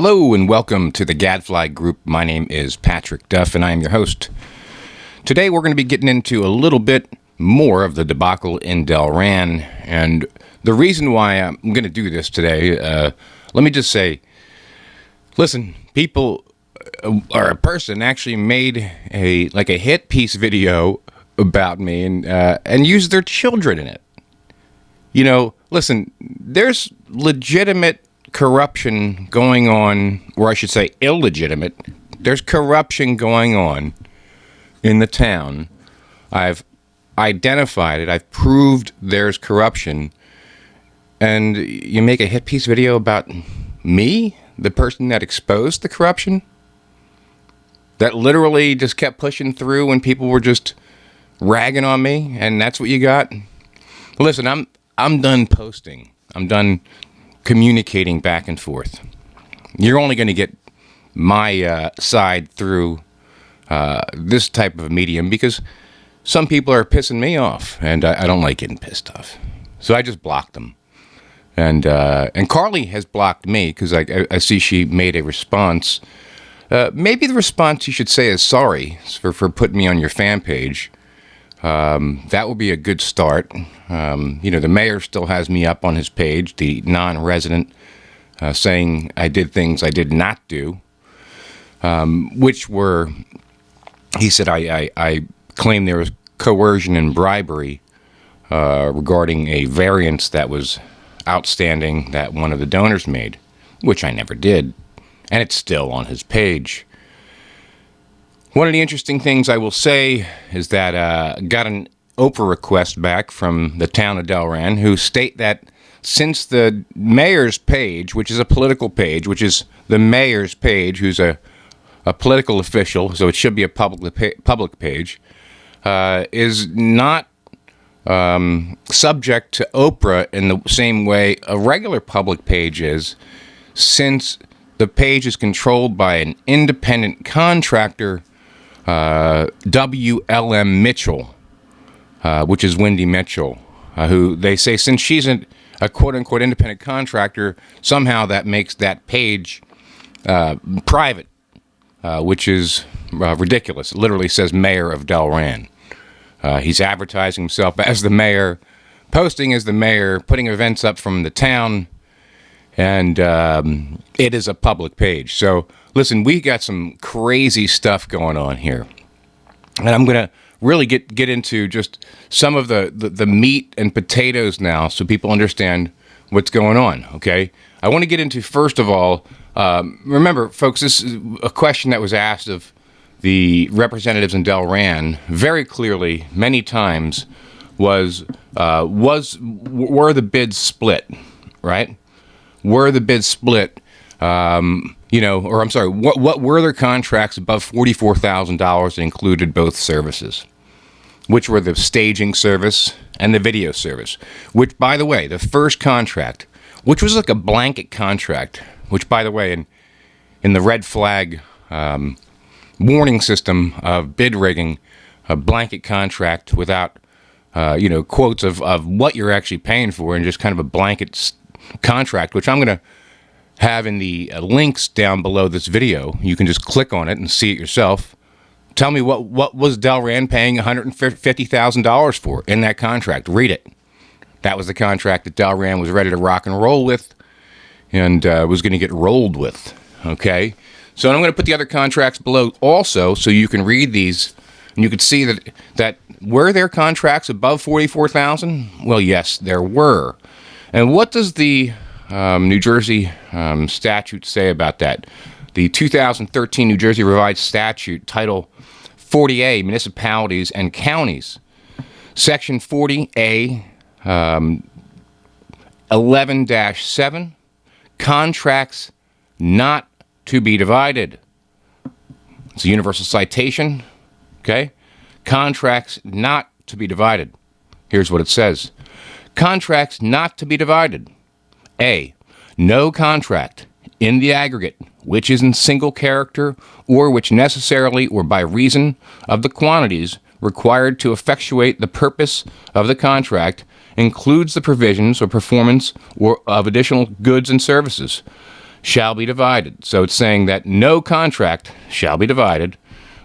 Hello and welcome to the Gadfly Group. My name is Patrick Duff and I am your host. Today we're going to be getting into a little bit more of the debacle in Delran, and the reason why I'm going to do this today, let me just say, listen, people or a person actually made a hit piece video about me and used their children in it. You know, listen, there's legitimate corruption going on, or I should say illegitimate. There's corruption going on in the town. I've identified it. I've proved there's corruption. And you make a hit piece video about me, the person that exposed the corruption? That literally just kept pushing through when people were just ragging on me, and that's what you got? Listen, I'm done posting. I'm done communicating back and forth. You're only going to get my side through this type of medium because some people are pissing me off, and I don't like getting pissed off. So I just blocked them. And Carly has blocked me because I see she made a response. Maybe the response you should say is sorry for putting me on your fan page. That would be a good start. The mayor still has me up on his page, the non-resident, saying I did things I did not do, which were, he said I claimed there was coercion and bribery regarding a variance that was outstanding that one of the donors made, which I never did, and it's still on his page. One of the interesting things I will say is that got an Oprah request back from the town of Delran, who state that since the mayor's page, which is a political page, which is the mayor's page, who's a political official, so it should be a public page, is not subject to Oprah in the same way a regular public page is, since the page is controlled by an independent contractor, WLM Mitchell, which is Wendy Mitchell, who they say since she's a quote-unquote independent contractor, somehow that makes that page private, which is ridiculous. It literally says Mayor of Delran. He's advertising himself as the mayor, posting as the mayor, putting events up from the town, and it is a public page. So listen, we got some crazy stuff going on here. And I'm going to really get into just some of the meat and potatoes now so people understand what's going on, okay? I want to get into, first of all, remember, folks, this is a question that was asked of the representatives in Delran very clearly, many times, were the bids split, right? Were the bids split? What were their contracts above $44,000 that included both services, which were the staging service and the video service, which, by the way, the first contract, which was like a blanket contract, which, by the way, in the red flag warning system of bid rigging, a blanket contract without, quotes of what you're actually paying for, and just kind of a blanket contract, which I'm going to have in the links down below this video. You can just click on it and see it yourself. Tell me what was Delran paying $150,000 for in that contract. Read it. That was the contract that Delran was ready to rock and roll with, and was going to get rolled with. Okay, so I'm going to put the other contracts below also, so you can read these and you can see that were there contracts above $44,000? Well, yes, there were. And what does the New Jersey statute say about that? The 2013 New Jersey Revised Statute, Title 40A, Municipalities and Counties, Section 40A, 11-7, contracts not to be divided. It's a universal citation, okay? Contracts not to be divided. Here's what it says. Contracts not to be divided. A, no contract in the aggregate which is in single character or which necessarily or by reason of the quantities required to effectuate the purpose of the contract includes the provisions or performance or of additional goods and services shall be divided. So it's saying that no contract shall be divided,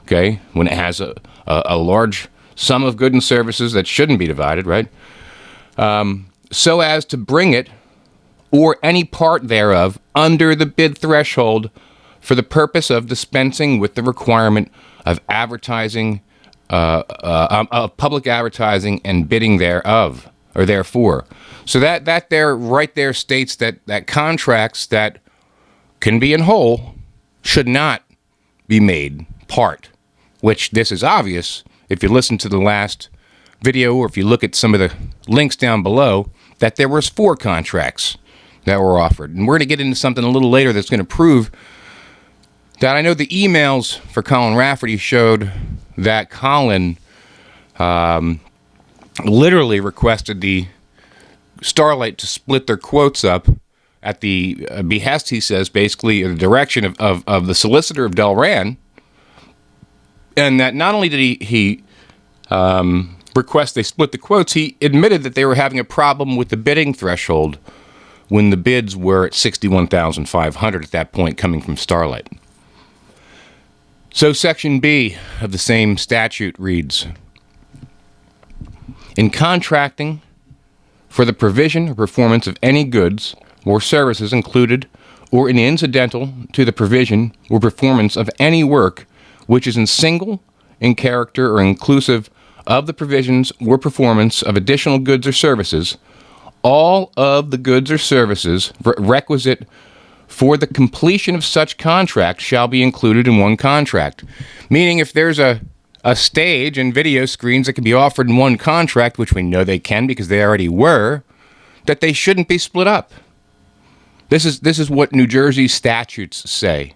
okay, when it has a large sum of goods and services that shouldn't be divided, right? So as to bring it or any part thereof under the bid threshold for the purpose of dispensing with the requirement of advertising, of public advertising and bidding thereof, or therefore. So that there, right there, states that contracts that can be in whole should not be made part, which this is obvious if you listen to the last video, or if you look at some of the links down below, that there was 4 contracts that were offered. And we're going to get into something a little later that's going to prove that I know the emails for Colin Rafferty showed that Colin literally requested the Starlight to split their quotes up at the behest, he says, basically the direction of the solicitor of Delran, and that not only did he request they split the quotes, he admitted that they were having a problem with the bidding threshold when the bids were at $61,500 at that point coming from Starlight. So Section B of the same statute reads, in contracting for the provision or performance of any goods or services included or incidental to the provision or performance of any work which is in single, in character, or inclusive of the provisions or performance of additional goods or services, all of the goods or services requisite for the completion of such contract shall be included in one contract. Meaning if there's a stage and video screens that can be offered in one contract, which we know they can because they already were, that they shouldn't be split up. This is what New Jersey statutes say.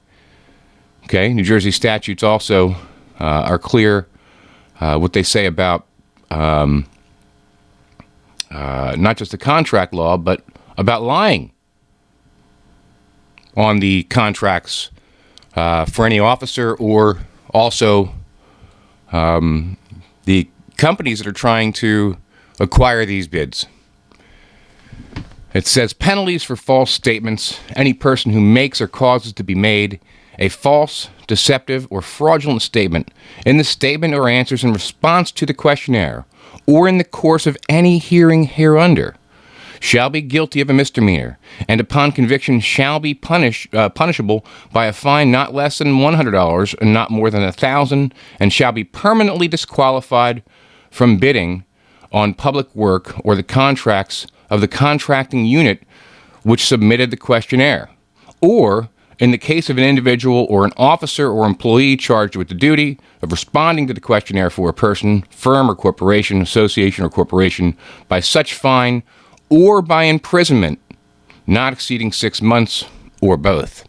Okay, New Jersey statutes also are clear what they say about not just the contract law, but about lying on the contracts for any officer, or also the companies that are trying to acquire these bids. It says penalties for false statements. Any person who makes or causes to be made a false, deceptive, or fraudulent statement in the statement or answers in response to the questionnaire or in the course of any hearing hereunder shall be guilty of a misdemeanor, and upon conviction shall be punishable by a fine not less than $100 and not more than $1,000, and shall be permanently disqualified from bidding on public work or the contracts of the contracting unit which submitted the questionnaire, or in the case of an individual or an officer or employee charged with the duty of responding to the questionnaire for a person, firm or corporation, association or corporation, by such fine or by imprisonment not exceeding 6 months, or both.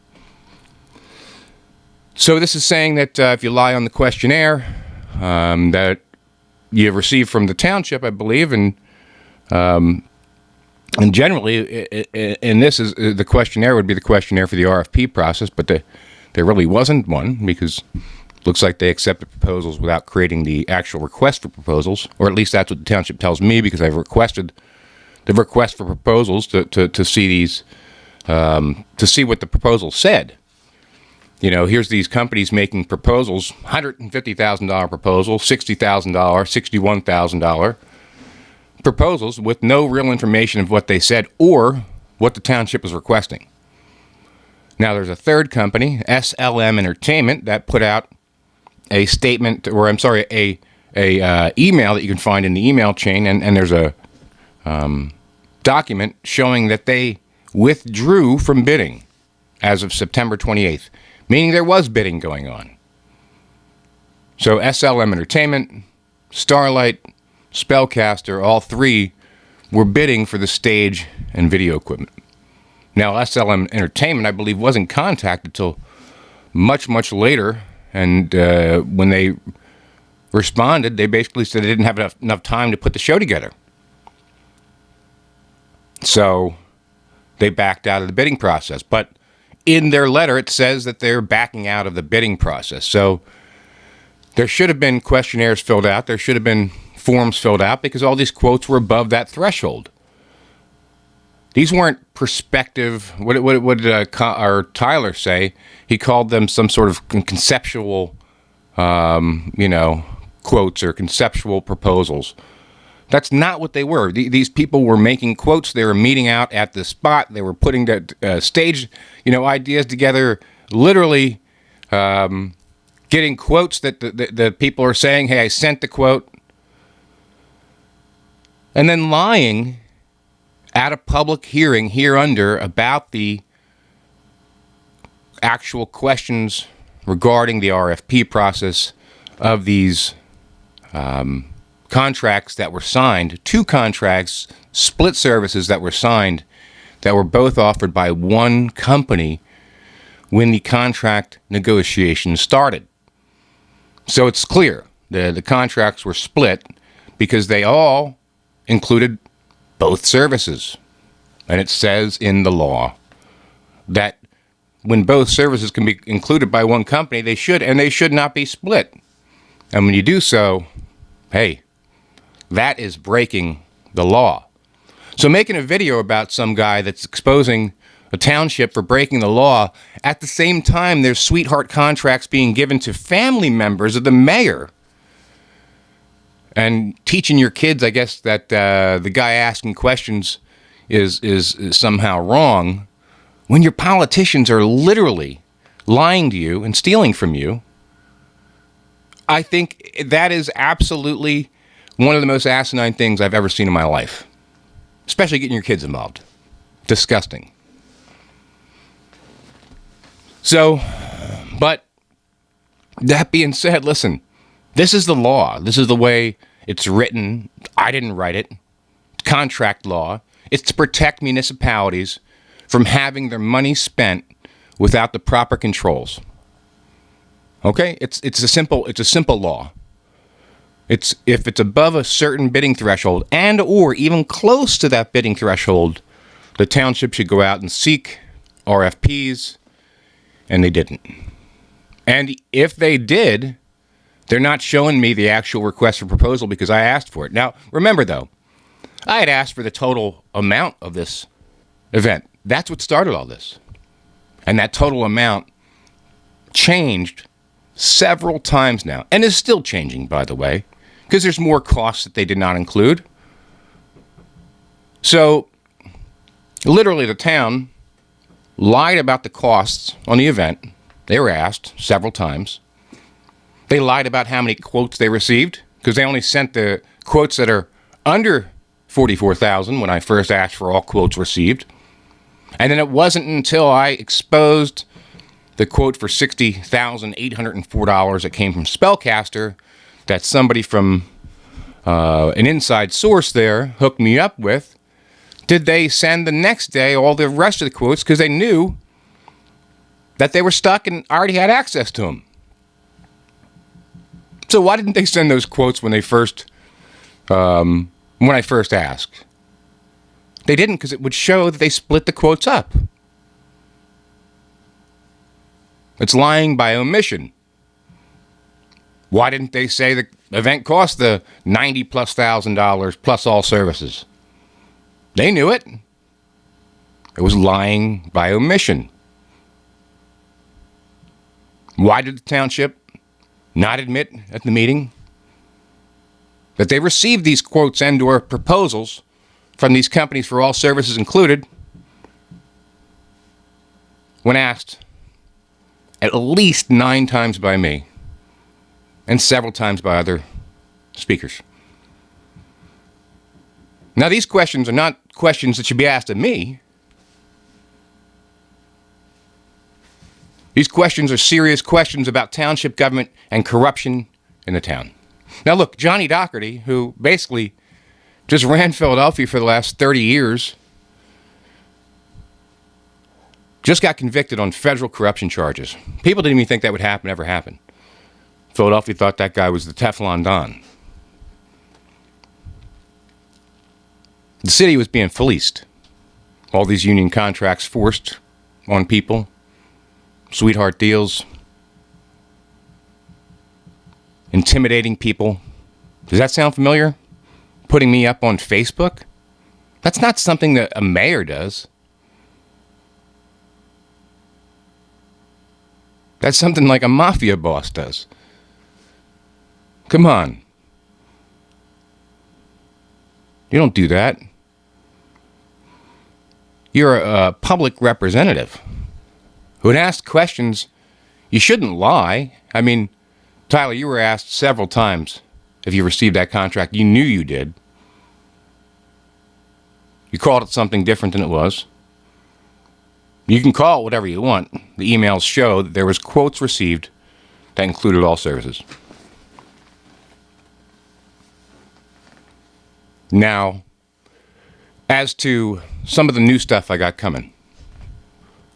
So this is saying that if you lie on the questionnaire that you received from the township, I believe, and generally, and this is the questionnaire would be the questionnaire for the RFP process, but there really wasn't one, because it looks like they accepted proposals without creating the actual request for proposals, or at least that's what the township tells me, because I've requested the request for proposals to see these, to see what the proposal said. You know, here's these companies making proposals, $150,000 proposal, $60,000, $61,000 proposals with no real information of what they said or what the township was requesting. Now, there's a third company, SLM Entertainment, that put out a statement, or I'm sorry, a email that you can find in the email chain, and there's a document showing that they withdrew from bidding as of September 28th, meaning there was bidding going on. So SLM Entertainment, Starlight, Spellcaster, all three were bidding for the stage and video equipment. Now, SLM Entertainment, I believe, wasn't contacted till much, much later, and when they responded, they basically said they didn't have enough time to put the show together. So they backed out of the bidding process. But in their letter, it says that they're backing out of the bidding process. So there should have been questionnaires filled out. There should have been forms filled out, because all these quotes were above that threshold. These weren't prospective. What did our Tyler say? He called them some sort of conceptual, quotes or conceptual proposals. That's not what they were. These people were making quotes. They were meeting out at the spot. They were putting the stage, ideas together. Literally, getting quotes that the people are saying, "Hey, I sent the quote," and then lying at a public hearing hereunder about the actual questions regarding the RFP process of these contracts that were signed, 2 contracts, split services that were signed, that were both offered by one company when the contract negotiations started. So it's clear the contracts were split because they all included both services. And it says in the law that when both services can be included by one company, they should not be split. And when you do so, hey, that is breaking the law. So making a video about some guy that's exposing a township for breaking the law, at the same time there's sweetheart contracts being given to family members of the mayor, and teaching your kids, I guess, that the guy asking questions is somehow wrong, when your politicians are literally lying to you and stealing from you. I think that is absolutely one of the most asinine things I've ever seen in my life, especially getting your kids involved. Disgusting. So, but that being said, listen, this is the law. This is the way it's written. I didn't write it. Contract law. It's to protect municipalities from having their money spent without the proper controls. Okay? It's a simple law. It's if it's above a certain bidding threshold and or even close to that bidding threshold, the township should go out and seek RFPs, and they didn't. And if they did, they're not showing me the actual request for proposal because I asked for it. Now, remember though, I had asked for the total amount of this event. That's what started all this. And that total amount changed several times now, and is still changing, by the way, because there's more costs that they did not include. So, literally, the town lied about the costs on the event. They were asked several times. They lied about how many quotes they received, because they only sent the quotes that are under $44,000 when I first asked for all quotes received. And then it wasn't until I exposed the quote for $60,804 that came from Spellcaster that somebody from an inside source there hooked me up with, did they send the next day all the rest of the quotes, because they knew that they were stuck and already had access to them. So why didn't they send those quotes when I first asked? They didn't, because it would show that they split the quotes up. It's lying by omission. Why didn't they say the event cost the $90,000+ plus all services? They knew it. It was lying by omission. Why did the township not admit at the meeting that they received these quotes and or proposals from these companies for all services included when asked at least 9 times by me and several times by other speakers? Now, these questions are not questions that should be asked of me. These questions are serious questions about township government and corruption in the town. Now, look, Johnny Doherty, who basically just ran Philadelphia for the last 30 years, just got convicted on federal corruption charges. People didn't even think that would ever happen. Philadelphia thought that guy was the Teflon Don. The city was being fleeced. All these union contracts forced on people. Sweetheart deals. Intimidating people. Does that sound familiar? Putting me up on Facebook? That's not something that a mayor does. That's something like a mafia boss does. Come on. You don't do that. You're a public representative who would ask questions. You shouldn't lie. I mean, Tyler, you were asked several times if you received that contract. You knew you did. You called it something different than it was. You can call it whatever you want. The emails show that there was quotes received that included all services. Now, as to some of the new stuff I got coming.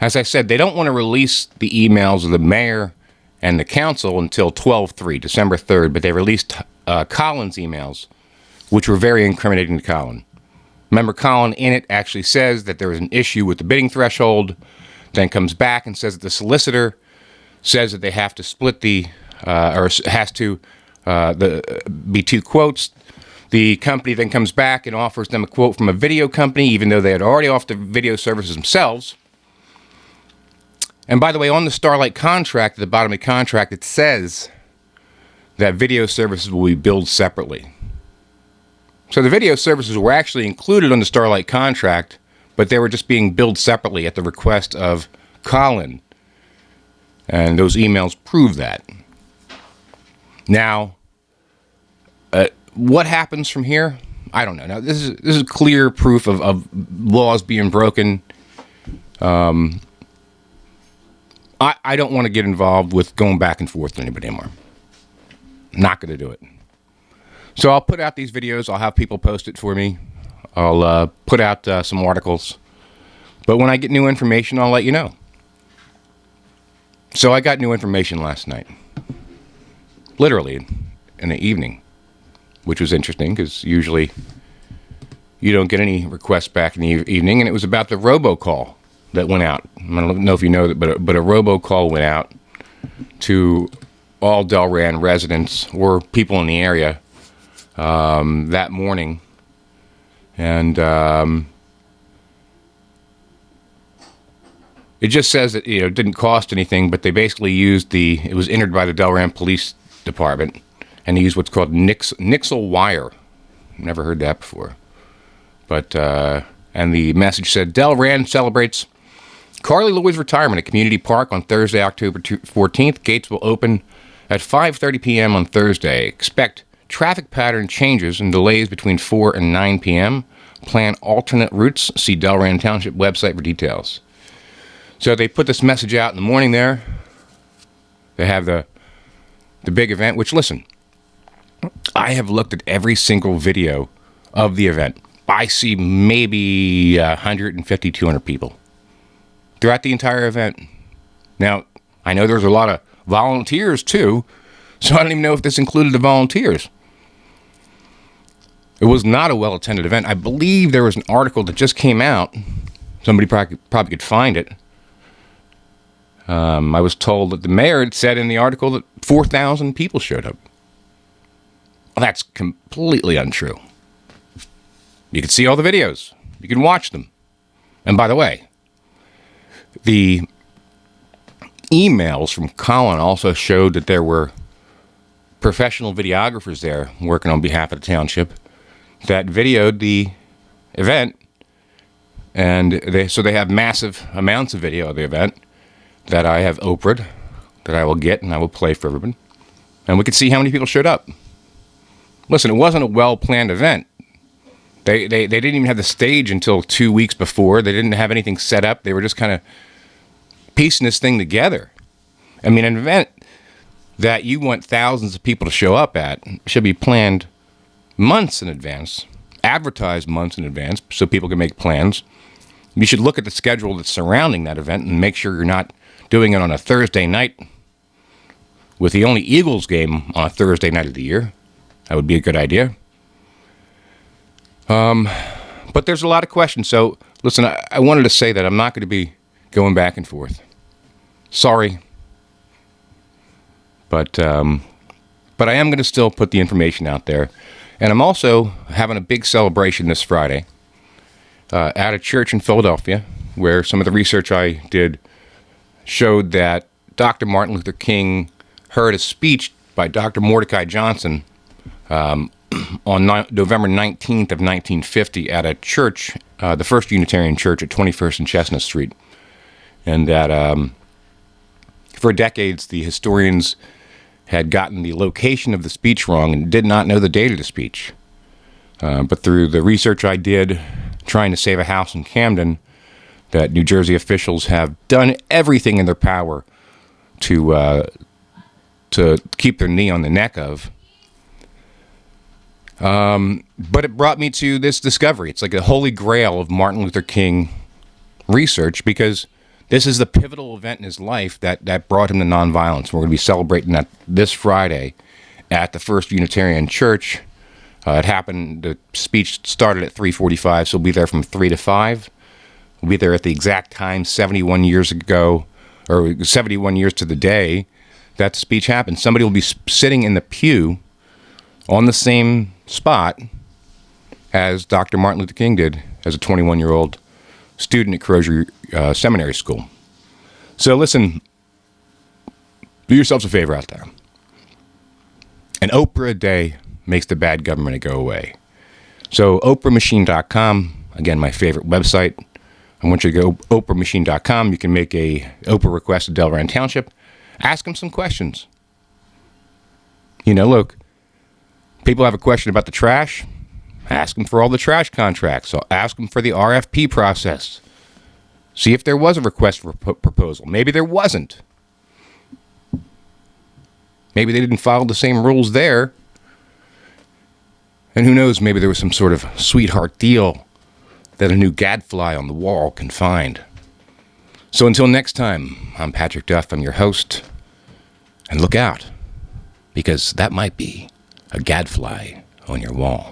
As I said, they don't want to release the emails of the mayor and the council until 12/3, December 3rd, but they released Colin's emails, which were very incriminating to Colin. Remember, Colin in it actually says that there was an issue with the bidding threshold, then comes back and says that the solicitor says that they have to split the, or has to be two quotes. The company then comes back and offers them a quote from a video company, even though they had already offered video services themselves. And by the way, on the Starlight contract, at the bottom of the contract, it says that video services will be billed separately. So the video services were actually included on the Starlight contract, but they were just being billed separately at the request of Colin. And those emails prove that. Now, what happens from here? I don't know. Now, this is clear proof of laws being broken. I don't want to get involved with going back and forth with anybody anymore. Not going to do it. So I'll put out these videos. I'll have people post it for me. I'll put out some articles. But when I get new information, I'll let you know. So I got new information last night. Literally in the evening. Which was interesting because usually you don't get any requests back in the evening. And it was about the robocall that went out. I don't know if you know that, but a robocall went out to all Delran residents or people in the area that morning. And it just says that it didn't cost anything, but they basically used it was entered by the Delran Police Department. And he used what's called Nixle wire. Never heard that before. But, and the message said, Delran celebrates Carly Lloyd's retirement at Community Park on Thursday, October 14th. Gates will open at 5:30 p.m. on Thursday. Expect traffic pattern changes and delays between 4 and 9 p.m. Plan alternate routes. See Delran Township website for details. So they put this message out in the morning there. They have the big event, which, listen, I have looked at every single video of the event. I see maybe 150, 200 people throughout the entire event. Now, I know there's a lot of volunteers, too, so I don't even know if this included the volunteers. It was not a well-attended event. I believe there was an article that just came out. Somebody probably could find it. I was told that the mayor had said in the article that 4,000 people showed up. Well, that's completely untrue. You can see all the videos. You can watch them. And by the way, the emails from Colin also showed that there were professional videographers there working on behalf of the township that videoed the event. And they have massive amounts of video of the event that I have Oprah'd, that I will get and I will play for everyone. And we could see how many people showed up. Listen, it wasn't a well-planned event. They didn't even have the stage until 2 weeks before. They didn't have anything set up. They were just kind of piecing this thing together. I mean, an event that you want thousands of people to show up at should be planned months in advance, advertised months in advance so people can make plans. You should look at the schedule that's surrounding that event and make sure you're not doing it on a Thursday night with the only Eagles game on a Thursday night of the year. That would be a good idea. But there's a lot of questions. So, listen, I wanted to say that I'm not going to be going back and forth. Sorry. But I am going to still put the information out there. And I'm also having a big celebration this Friday. at a church in Philadelphia, where some of the research I did showed that Dr. Martin Luther King heard a speech by Dr. Mordecai Johnson on November 19th of 1950 at a church, the First Unitarian Church at 21st and Chestnut Street. And that for decades, the historians had gotten the location of the speech wrong and did not know the date of the speech. But through the research I did trying to save a house in Camden, that New Jersey officials have done everything in their power to keep their knee on the neck of. But it brought me to this discovery. It's like a holy grail of Martin Luther King research, because this is the pivotal event in his life that brought him to nonviolence. We're going to be celebrating that this Friday at the First Unitarian Church. It happened, the speech started at 3:45, so we'll be there from 3 to 5. We'll be there at the exact time 71 years ago, or 71 years to the day that speech happened. Somebody will be sitting in the pew on the same spot as Dr. Martin Luther King did as a 21-year-old student at Crozier Seminary School. So listen, do yourselves a favor out there. An Oprah a day makes the bad government go away. So oprahmachine.com, again, my favorite website. I want you to go oprahmachine.com. You can make a Oprah request to Delran Township. Ask them some questions. Look, people have a question about the trash. Ask them for all the trash contracts. So ask them for the RFP process. See if there was a request for proposal. Maybe there wasn't. Maybe they didn't follow the same rules there. And who knows, maybe there was some sort of sweetheart deal that a new gadfly on the wall can find. So until next time, I'm Patrick Duff. I'm your host. And look out, because that might be a gadfly on your wall.